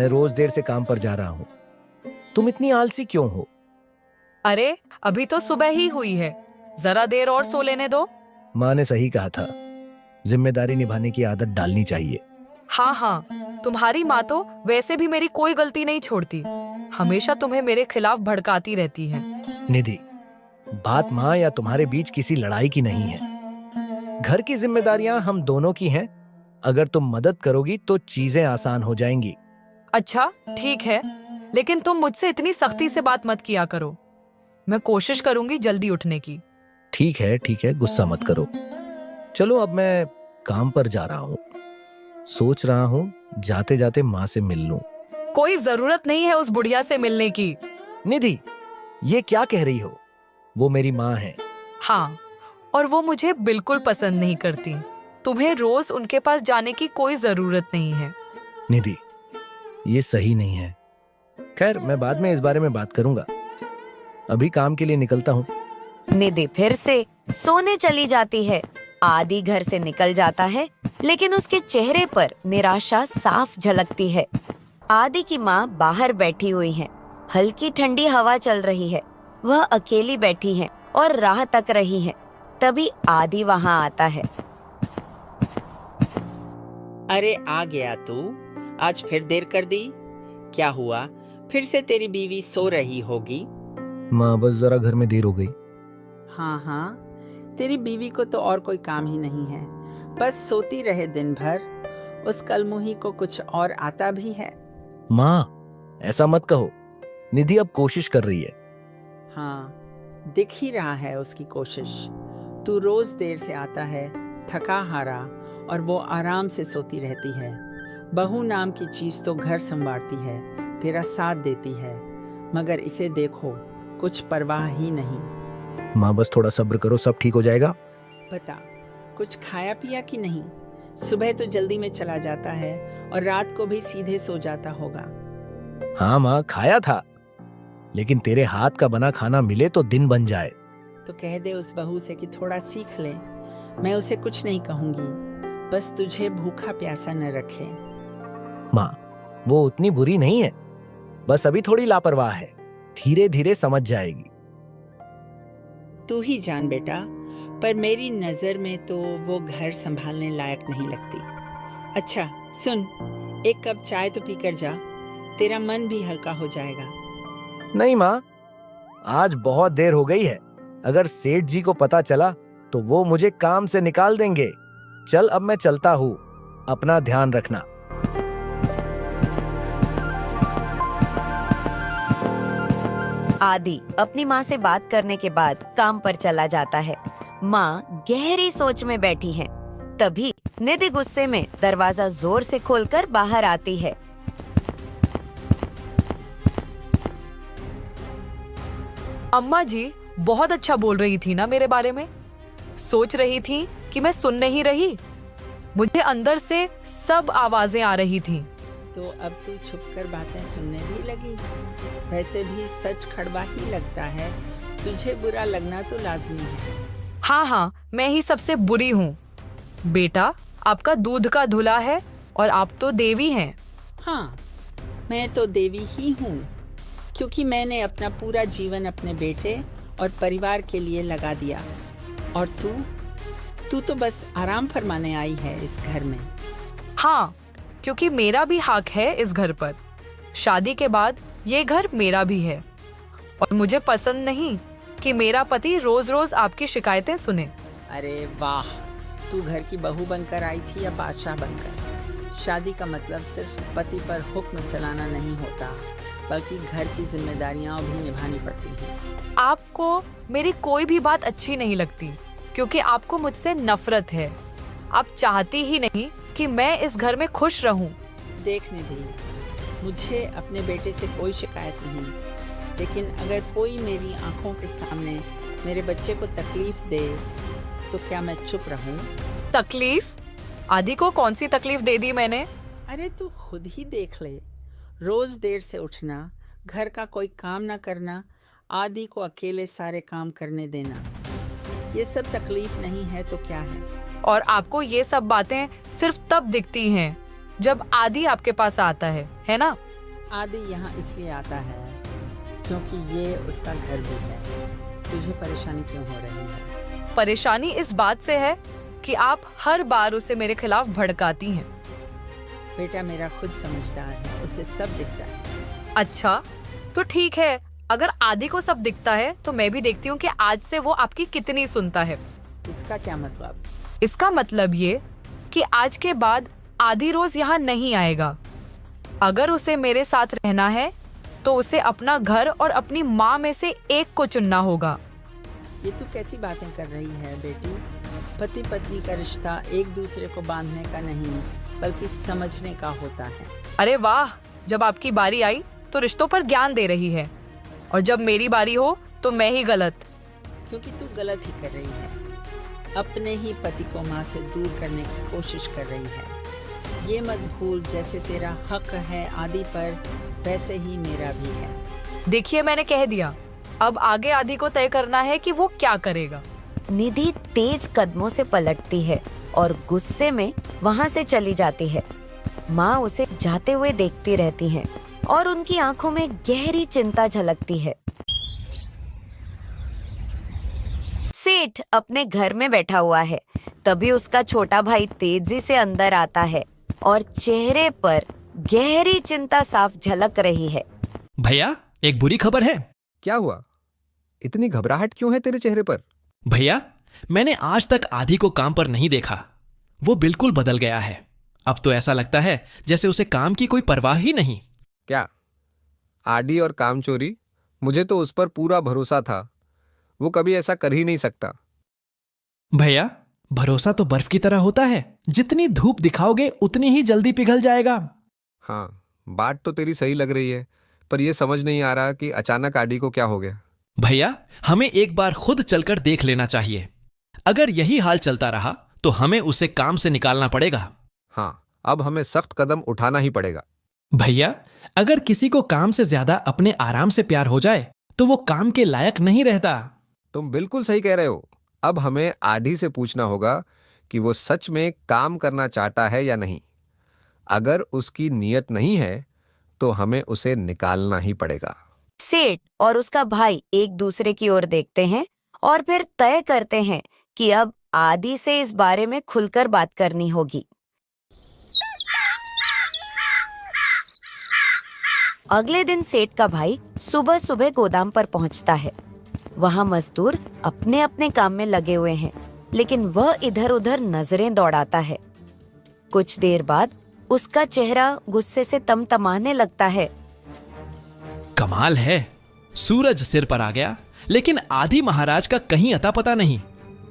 मैं रोज देर से काम पर जा रहा हूँ। तुम इतनी आलसी क्यों हो? अरे अभी तो सुबह ही हुई है, जरा देर और सो लेने दो। माँ ने सही कहा था, जिम्मेदारी निभाने की आदत डालनी चाहिए। हाँ हाँ, तुम्हारी माँ तो वैसे भी मेरी कोई गलती नहीं छोड़ती, हमेशा तुम्हें मेरे खिलाफ भड़काती रहती है। निधि, बात माँ या तुम्हारे बीच किसी लड़ाई की नहीं है। घर की जिम्मेदारियां हम दोनों की हैं। अगर तुम मदद करोगी तो चीजें आसान हो जाएंगी। अच्छा ठीक है, लेकिन तुम मुझसे इतनी सख्ती से बात मत किया करो। मैं कोशिश करूंगी जल्दी उठने की। ठीक है, गुस्सा मत करो। चलो अब मैं काम पर जा रहा हूँ। सोच रहा हूँ जाते जाते माँ से मिल लूं। कोई जरूरत नहीं है उस बुढ़िया से मिलने की। निधि, ये क्या कह रही हो? वो मेरी माँ है। हाँ, और वो मुझे बिल्कुल पसंद नहीं करती। तुम्हें रोज उनके पास जाने की कोई जरूरत नहीं है। निधि, ये सही नहीं है। खैर, मैं बाद में इस बारे में बात करूंगा। अभी काम के लिए निकलता हूँ। निधि फिर से सोने चली जाती है। आदि घर से निकल जाता है, लेकिन उसके चेहरे पर निराशा साफ झलकती है। आदि की माँ बाहर बैठी हुई है। हल्की ठंडी हवा चल रही है। वह अकेली बैठी है और राह तक रही है। तभी आदि वहाँ आता है। अरे आ गया तू, आज फिर देर कर दी। क्या हुआ, फिर से तेरी बीवी सो रही होगी? माँ, बस जरा घर में देर हो गई। हाँ, तेरी बीवी को तो और कोई काम ही नहीं है, बस सोती रहे दिन भर। उस कलमुही को कुछ और आता भी है। माँ, ऐसा मत कहो। निधि अब कोशिश कर रही है। हाँ, दिख ही रहा है उसकी कोशिश। तू रोज देर से आता है, थका हारा, और वो आराम से सोती रहती है। बहू नाम की चीज तो घर संवारती है, तेरा साथ देती है, मगर इसे देखो, कुछ परवाह ही नहीं। माँ, बस थोड़ा सब्र करो, सब ठीक हो जाएगा। बता, कुछ खाया पिया कि नहीं? सुबह तो जल्दी में चला जाता है और रात को भी सीधे सो जाता होगा। हाँ माँ, खाया था, लेकिन तेरे हाथ का बना खाना मिले तो दिन बन जाए। तो कह दे उस बहू से कि थोड़ा सीख ले। मैं उसे कुछ नहीं कहूंगी, बस तुझे भूखा प्यासा न रखे। माँ, वो उतनी बुरी नहीं है, बस अभी थोड़ी लापरवाह है। धीरे धीरे समझ जाएगी। तू ही जान बेटा, पर मेरी नजर में तो वो घर संभालने लायक नहीं लगती। अच्छा सुन, एक कप चाय तो पीकर जा, तेरा मन भी हल्का हो जाएगा। नहीं माँ, आज बहुत देर हो गई है। अगर सेठ जी को पता चला तो वो मुझे काम से निकाल देंगे। चल अब मैं चलता हूँ, अपना ध्यान रखना। आदि अपनी माँ से बात करने के बाद काम पर चला जाता है। माँ गहरी सोच में बैठी है। तभी निधि गुस्से में दरवाजा जोर से खोलकर बाहर आती है। अम्मा जी बहुत अच्छा बोल रही थी ना मेरे बारे में। सोच रही थी कि मैं सुन नहीं रही। मुझे अंदर से सब आवाजें आ रही थी। तो अब तू छुपकर बातें सुनने भी लगी। वैसे भी सच कड़वा ही लगता है, तुझे बुरा लगना तो लाजमी है। हाँ, मैं ही सबसे बुरी हूँ। बेटा आपका दूध का धुला है और आप तो देवी हैं। हाँ, मैं तो देवी ही हूँ, क्योंकि मैंने अपना पूरा जीवन अपने बेटे और परिवार के लिए लगा दिया। और तू तो बस आराम फरमाने आई है इस घर में। हाँ, क्योंकि मेरा भी हक है इस घर पर। शादी के बाद ये घर मेरा भी है, और मुझे पसंद नहीं कि मेरा पति रोज रोज आपकी शिकायतें सुने। अरे वाह, तू घर की बहू बनकर आई थी या बादशाह बनकर? शादी का मतलब सिर्फ पति पर हुक्म चलाना नहीं होता, बल्कि घर की जिम्मेदारियां भी निभानी पड़ती हैं। आपको मेरी कोई भी बात अच्छी नहीं लगती, क्योंकि आपको मुझसे नफरत है। आप चाहती ही नहीं कि मैं इस घर में खुश रहूं। देख निधि, मुझे अपने बेटे से कोई शिकायत नहीं, लेकिन अगर कोई मेरी आंखों के सामने मेरे बच्चे को तकलीफ दे तो क्या मैं चुप रहूं? तकलीफ? आदि को कौन सी तकलीफ दे दी मैंने? अरे तू खुद ही देख ले, रोज देर से उठना, घर का कोई काम ना करना, आदि को अकेले सारे काम करने देना, ये सब तकलीफ नहीं है तो क्या है? और आपको ये सब बातें सिर्फ तब दिखती हैं जब आदि आपके पास आता है ना? आदि यहाँ इसलिए आता है क्योंकि ये उसका घर भी है। तुझे परेशानी क्यों हो रही है? परेशानी इस बात से है कि आप हर बार उसे मेरे खिलाफ भड़काती हैं। बेटा मेरा खुद समझदार है, उसे सब दिखता है। अच्छा, तो ठीक है, अगर आदि को सब दिखता है तो मैं भी देखती हूँ कि आज से वो आपकी कितनी सुनता है। इसका क्या मतलब? इसका मतलब ये कि आज के बाद आदि रोज यहाँ नहीं आएगा। अगर उसे मेरे साथ रहना है तो उसे अपना घर और अपनी माँ में से एक को चुनना होगा। ये तू कैसी बातें कर रही है बेटी? पति पत्नी का रिश्ता एक दूसरे को बांधने का नहीं बल्कि समझने का होता है। अरे वाह, जब आपकी बारी आई तो रिश्तों पर ज्ञान दे रही है, और जब मेरी बारी हो तो मैं ही गलत। क्योंकि तू गलत ही कर रही है। अपने ही पति को माँ से दूर करने की कोशिश कर रही है। ये मत भूल, जैसे तेरा हक है आदि पर, वैसे ही मेरा भी है। देखिए, मैंने कह दिया, अब आगे आदि को तय करना है कि वो क्या करेगा। निधि तेज कदमों से पलटती है और गुस्से में वहाँ से चली जाती है। माँ उसे जाते हुए देखती रहती है और उनकी आंखों में गहरी चिंता झलकती है। सेठ अपने घर में बैठा हुआ है। तभी उसका छोटा भाई तेजी से अंदर आता है और चेहरे पर गहरी चिंता साफ झलक रही है। भैया, एक बुरी खबर है। क्या हुआ? इतनी घबराहट क्यों है तेरे चेहरे पर? भैया, मैंने आज तक आदि को काम पर नहीं देखा। वो बिल्कुल बदल गया है। अब तो ऐसा लगता है जैसे उसे काम की कोई परवाह ही नहीं। क्या? आदि और काम चोरी? मुझे तो उस पर पूरा भरोसा था। वो कभी ऐसा कर ही नहीं सकता। भैया, भरोसा तो बर्फ की तरह होता है, जितनी धूप दिखाओगे उतनी ही जल्दी पिघल जाएगा। हाँ, बात तो तेरी सही लग रही है, पर यह समझ नहीं आ रहा कि अचानक आदि को क्या हो गया। भैया, हमें एक बार खुद चलकर देख लेना चाहिए। अगर यही हाल चलता रहा तो हमें उसे काम से निकालना पड़ेगा। हाँ, अब हमें सख्त कदम उठाना ही पड़ेगा। भैया, अगर किसी को काम से ज्यादा अपने आराम से प्यार हो जाए तो वो काम के लायक नहीं रहता। तुम बिल्कुल सही कह रहे हो। अब हमें आदि से पूछना होगा कि वो सच में काम करना चाहता है या नहीं। अगर उसकी नीयत नहीं है तो हमें उसे निकालना ही पड़ेगा। सेठ और उसका भाई एक दूसरे की ओर देखते हैं और फिर तय करते हैं कि अब आदि से इस बारे में खुलकर बात करनी होगी। अगले दिन सेठ का भाई सुबह सुबह गोदाम पर पहुंचता है। वहां मजदूर अपने अपने काम में लगे हुए हैं, लेकिन वह इधर उधर नजरें दौड़ाता है। कुछ देर बाद उसका चेहरा गुस्से से तमतमाने लगता है। कमाल है, सूरज सिर पर आ गया, लेकिन आदि महाराज का कहीं अता पता नहीं।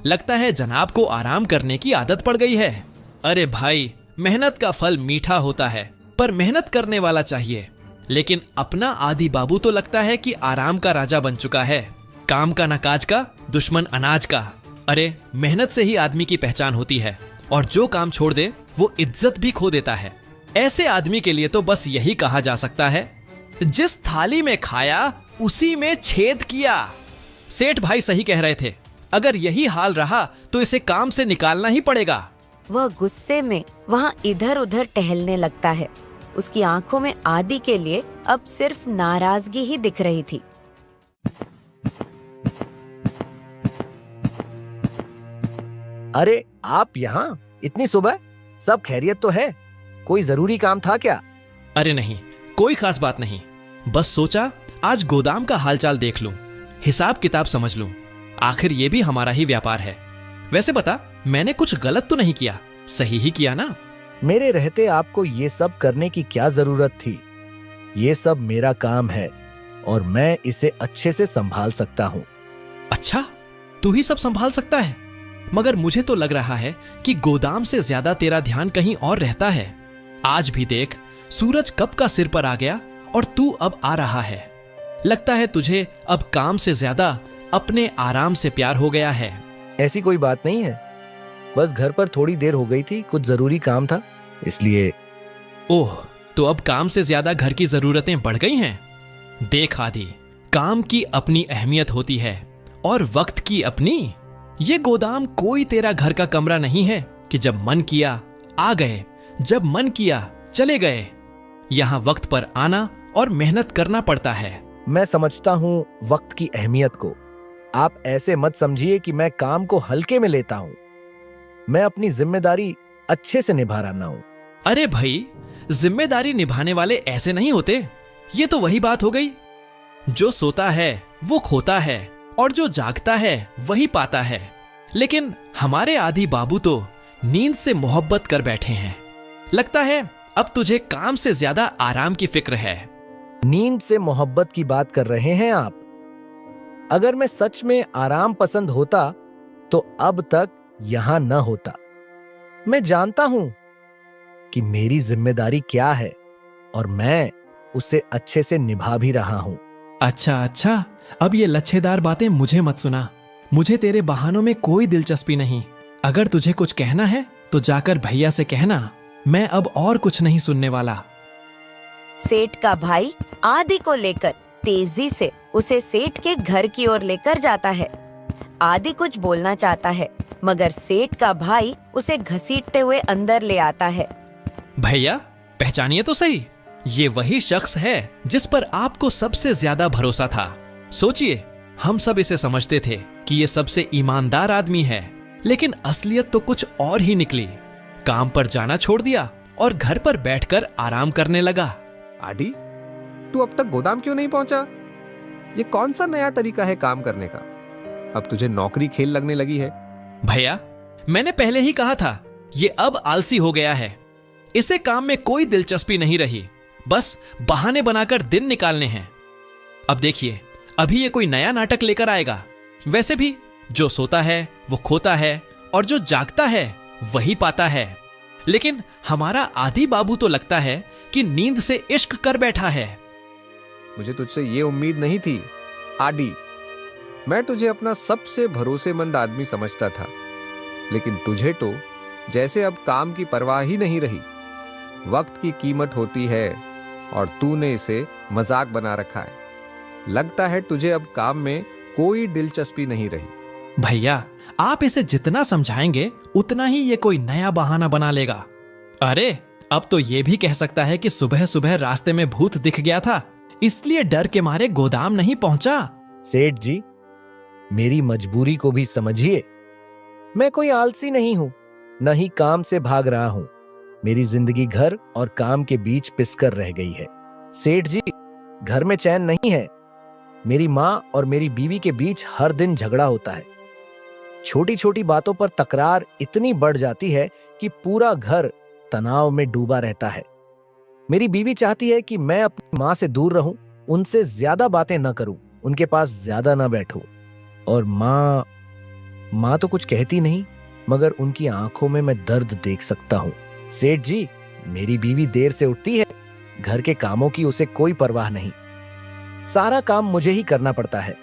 लगता है जनाब को आराम करने की आदत पड़ गई है। अरे भाई, मेहनत का फल मीठा होता है, पर मेहनत करने वाला चाहिए। लेकिन अपना आदि बाबू तो लगता है कि आराम का राजा बन चुका है। काम का न काज का, दुश्मन अनाज का। अरे, मेहनत से ही आदमी की पहचान होती है, और जो काम छोड़ दे वो इज्जत भी खो देता है। ऐसे आदमी के लिए तो बस यही कहा जा सकता है, जिस थाली में खाया उसी में छेद किया। सेठ भाई सही कह रहे थे। अगर यही हाल रहा तो इसे काम से निकालना ही पड़ेगा। वह गुस्से में वहां इधर उधर टहलने लगता है। उसकी आंखों में आदि के लिए अब सिर्फ नाराजगी ही दिख रही थी। अरे, आप यहाँ इतनी सुबह? सब खैरियत तो है? कोई जरूरी काम था क्या? अरे नहीं, कोई खास बात नहीं। बस सोचा आज गोदाम का हालचाल देख लूं, हिसाब किताब समझ लूं। आखिर ये भी हमारा ही व्यापार है। वैसे बता, मैंने कुछ गलत तो नहीं किया? सही ही किया ना? मेरे रहते आपको ये सब करने की क्या जरूरत थी? ये सब मेरा काम है और मैं इसे अच्छे से संभाल सकता हूँ। अच्छा, तू ही सब संभाल सकता है? मगर मुझे तो लग रहा है कि गोदाम से ज्यादा तेरा ध्यान कहीं और रहता है। आज भी देख, सूरज कब का सिर पर आ गया और तू अब आ रहा है। लगता है तुझे अब काम से ज्यादा अपने आराम से प्यार हो गया है। ऐसी कोई बात नहीं है, बस घर पर थोड़ी देर हो गई थी, कुछ जरूरी काम था इसलिए। ओह, तो अब काम से ज्यादा घर की जरूरतें बढ़ गई हैं। देख आदि, काम की अपनी अहमियत होती है और वक्त की अपनी। ये गोदाम कोई तेरा घर का कमरा नहीं है कि जब मन किया आ गए, जब मन किया चले गए। यहाँ वक्त पर आना और मेहनत करना पड़ता है। मैं समझता हूँ वक्त की अहमियत को। आप ऐसे मत समझिए कि मैं काम को हल्के में लेता हूँ। मैं अपनी जिम्मेदारी अच्छे से निभा रहा हूँ। अरे भाई, जिम्मेदारी निभाने वाले ऐसे नहीं होते। ये तो वही बात हो गई, जो सोता है वो खोता है और जो जागता है वही पाता है। लेकिन हमारे आदि बाबू तो नींद से मोहब्बत कर बैठे हैं। लगता है अब तुझे काम से ज्यादा आराम की फिक्र है। नींद से मोहब्बत की बात कर रहे हैं आप? अगर मैं सच में आराम पसंद होता तो अब तक यहां न होता। मैं जानता हूं कि मेरी जिम्मेदारी क्या है और मैं उसे अच्छे से निभा भी रहा हूं। अच्छा अच्छा, अब ये लच्छेदार बातें मुझे मत सुना। मुझे तेरे बहानों में कोई दिलचस्पी नहीं। अगर तुझे कुछ कहना है तो जाकर भैया से कहना। मैं अब और कुछ नहीं सुनने वाला। सेठ का भाई आदि को लेकर तेजी से उसे सेठ के घर की ओर लेकर जाता है। आदि कुछ बोलना चाहता है मगर सेठ का भाई उसे घसीटते हुए अंदर ले आता है। भैया, पहचानिए तो सही, ये वही शख्स है जिस पर आपको सबसे ज्यादा भरोसा था। सोचिए, हम सब इसे समझते थे कि ये सबसे ईमानदार आदमी है, लेकिन असलियत तो कुछ और ही निकली। काम पर जाना छोड़ दिया और घर पर बैठकर आराम करने लगा। आदि, तू अब तक गोदाम क्यों नहीं पहुंचा? ये कौन सा नया तरीका है काम करने का? अब तुझे नौकरी खेल लगने लगी है। भैया, मैंने पहले ही कहा था, ये अब आलसी हो गया है। इसे काम में कोई दिलचस्पी नहीं रही, बस बहाने बनाकर दिन निकालने हैं। अब देखिए, अभी ये कोई नया नाटक लेकर आएगा। वैसे भी जो सोता है वो खोता है और जो जागता है वही पाता है। लेकिन हमारा आदि बाबू तो लगता है कि नींद से इश्क कर बैठा है। मुझे तुझसे ये उम्मीद नहीं थी आदि। मैं तुझे अपना सबसे भरोसेमंद आदमी समझता था, लेकिन तुझे तो जैसे अब काम की परवाह ही नहीं रही। वक्त की कीमत होती है और तूने इसे मजाक बना रखा है। लगता है तुझे अब काम में कोई दिलचस्पी नहीं रही। भैया, आप इसे जितना समझाएंगे उतना ही ये कोई नया बहाना बना लेगा। अरे, अब तो ये भी कह सकता है कि सुबह सुबह रास्ते में भूत दिख गया था, इसलिए डर के मारे गोदाम नहीं पहुंचा। सेठ जी, मेरी मजबूरी को भी समझिए। मैं कोई आलसी नहीं हूं, न ही काम से भाग रहा हूं। मेरी जिंदगी घर और काम के बीच पिसकर रह गई है। सेठ जी, घर में चैन नहीं है। मेरी माँ और मेरी बीवी के बीच हर दिन झगड़ा होता है। छोटी छोटी बातों पर तकरार इतनी बढ़ जाती है कि पूरा घर तनाव में डूबा रहता है। मेरी बीवी चाहती है कि मैं अपनी माँ से दूर रहूं, उनसे ज्यादा बातें न करूं, उनके पास ज्यादा न बैठूं। और माँ तो कुछ कहती नहीं, मगर उनकी आंखों में मैं दर्द देख सकता हूं। सेठ जी, मेरी बीवी देर से उठती है। घर के कामों की उसे कोई परवाह नहीं। सारा काम मुझे ही करना पड़ता है।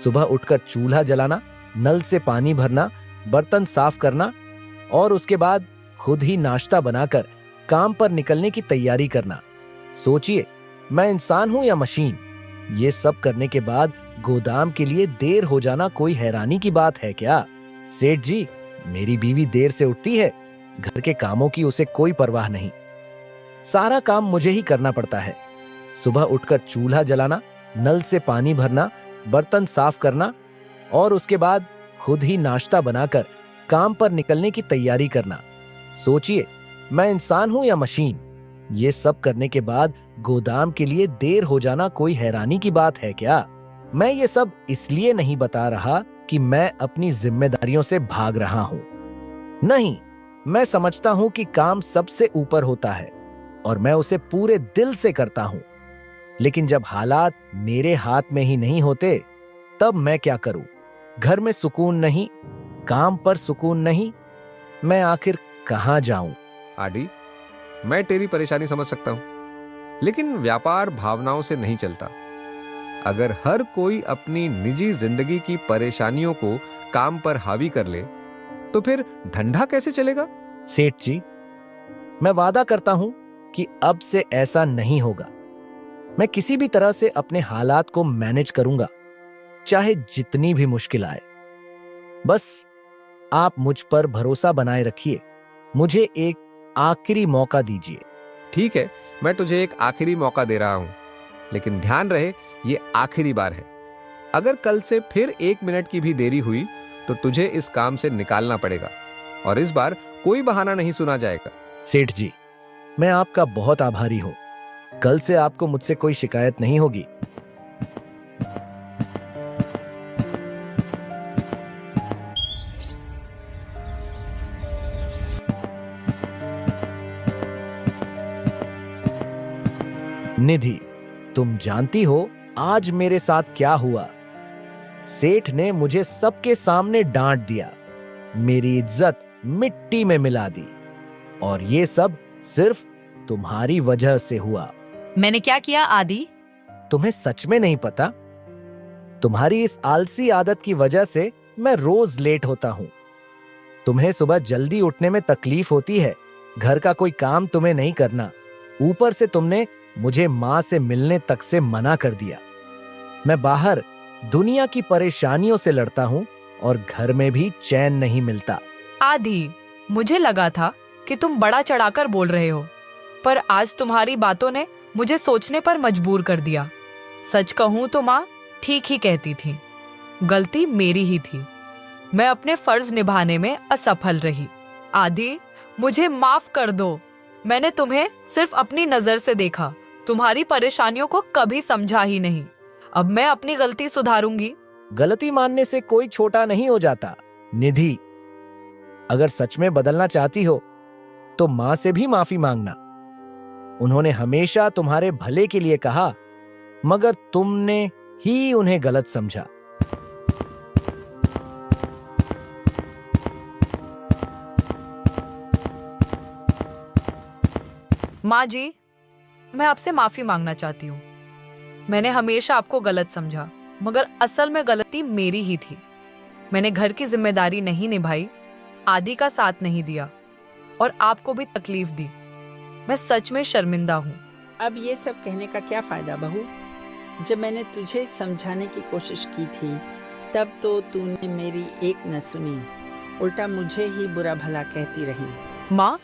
सुबह उठकर चूल्हा जलाना, नल से पानी भरना, बर्तन साफ करना और उसके बाद खुद ही नाश्ता बनाकर काम पर निकलने की तैयारी करना। सोचिए, मैं इंसान हूं या मशीन? ये सब करने के बाद गोदाम के लिए देर हो जाना कोई हैरानी की बात है क्या? सेठ जी, मेरी बीवी देर से उठती है। घर के कामों की उसे कोई परवाह नहीं। सारा काम मुझे ही करना पड़ता है। सुबह उठकर चूल्हा जलाना, नल से पानी भरना, बर्तन साफ करना और उसके बाद खुद ही नाश्ता बनाकर काम पर निकलने की तैयारी करना। सोचिए, मैं इंसान हूं या मशीन? ये सब करने के बाद गोदाम के लिए देर हो जाना कोई हैरानी की बात है क्या? मैं ये सब इसलिए नहीं बता रहा कि मैं अपनी जिम्मेदारियों से भाग रहा हूं। नहीं, मैं समझता हूं कि काम सबसे ऊपर होता है और मैं उसे पूरे दिल से करता हूं। लेकिन जब हालात मेरे हाथ में ही नहीं होते, तब मैं क्या करूं? घर में सुकून नहीं, काम पर सुकून नहीं, मैं आखिर कहां जाऊं? आदि, मैं तेरी परेशानी समझ सकता हूं, लेकिन व्यापार भावनाओं से नहीं चलता। अगर हर कोई अपनी निजी जिंदगी की परेशानियों को काम पर हावी कर ले, तो फिर धंधा कैसे चलेगा? सेठ जी, मैं वादा करता हूं कि अब से ऐसा नहीं होगा। मैं किसी भी तरह से अपने हालात को मैनेज करूंगा, चाहे जितनी भी मुश्किल आए। बस आप मुझ पर भरोसा बनाए रखिए। मुझे एक आखिरी मौका दीजिए। ठीक है, मैं तुझे एक आखिरी मौका दे रहा हूं। लेकिन ध्यान रहे ये आखिरी बार है। अगर कल से फिर 1 मिनट की भी देरी हुई तो तुझे इस काम से निकालना पड़ेगा और इस बार कोई बहाना नहीं सुना जाएगा। सेठ जी, मैं आपका बहुत आभारी हूं। कल से आपको मुझसे कोई शिकायत नहीं होगी। निधि, तुम जानती हो आज मेरे साथ क्या हुआ? सेठ ने मुझे सबके सामने डांट दिया, मेरी इज्जत मिट्टी में मिला दी, और ये सब सिर्फ तुम्हारी वजह से हुआ। मैंने क्या किया आदि? तुम्हें सच में नहीं पता? तुम्हारी इस आलसी आदत की वजह से मैं रोज लेट होता हूं। तुम्हें सुबह जल्दी उठने में तकलीफ होती है, घर का कोई काम तुम्हें नहीं करना, ऊपर से तुमने मुझे माँ से मिलने तक से मना कर दिया। मैं बाहर दुनिया की परेशानियों से लड़ता हूँ और घर में भी चैन नहीं मिलता। आदि, मुझे लगा था कि तुम बड़ा चढ़ाकर बोल रहे हो, पर आज तुम्हारी बातों ने मुझे सोचने पर मजबूर कर दिया। सच कहूँ तो माँ ठीक ही कहती थी, गलती मेरी ही थी। मैं अपने फर्ज निभाने में असफल रही। आदि, मुझे माफ कर दो। मैंने तुम्हें सिर्फ अपनी नजर से देखा, तुम्हारी परेशानियों को कभी समझा ही नहीं। अब मैं अपनी गलती सुधारूंगी। गलती मानने से कोई छोटा नहीं हो जाता। निधि, अगर सच में बदलना चाहती हो तो माँ से भी माफी मांगना। उन्होंने हमेशा तुम्हारे भले के लिए कहा, मगर तुमने ही उन्हें गलत समझा। माँ जी, मैं आपसे माफी मांगना चाहती हूँ। मैंने हमेशा आपको गलत समझा, मगर असल में गलती मेरी ही थी। मैंने घर की जिम्मेदारी नहीं निभाई, आदि का साथ नहीं दिया और आपको भी तकलीफ दी। मैं सच में शर्मिंदा हूँ। अब ये सब कहने का क्या फायदा बहू? जब मैंने तुझे समझाने की कोशिश की थी तब तो तूने मेरी एक न सुनी, उल्टा मुझे ही बुरा भला कहती रही। माँ,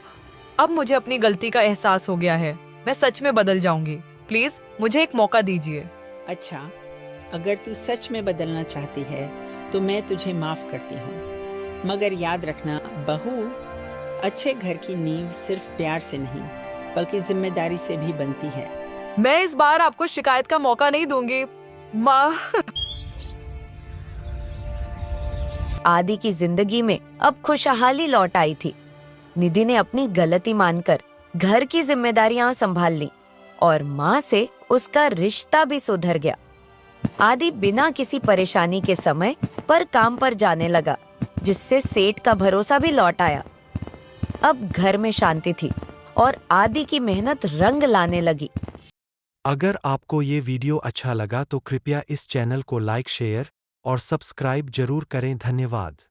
अब मुझे अपनी गलती का एहसास हो गया है। मैं सच में बदल जाऊंगी। प्लीज मुझे एक मौका दीजिए। अच्छा, अगर तू सच में बदलना चाहती है तो मैं तुझे माफ करती हूँ, मगर याद रखना बहू, अच्छे घर की नींव सिर्फ प्यार से नहीं बल्कि जिम्मेदारी से भी बनती है। मैं इस बार आपको शिकायत का मौका नहीं दूंगी माँ। आदि की जिंदगी में अब खुशहाली लौट आई थी। निधि ने अपनी गलती मानकर घर की जिम्मेदारियां संभाल ली और माँ से उसका रिश्ता भी सुधर गया। आदि बिना किसी परेशानी के समय पर काम पर जाने लगा, जिससे सेठ का भरोसा भी लौट आया। अब घर में शांति थी और आदि की मेहनत रंग लाने लगी। अगर आपको ये वीडियो अच्छा लगा तो कृपया इस चैनल को लाइक, शेयर और सब्सक्राइब जरूर करें। धन्यवाद।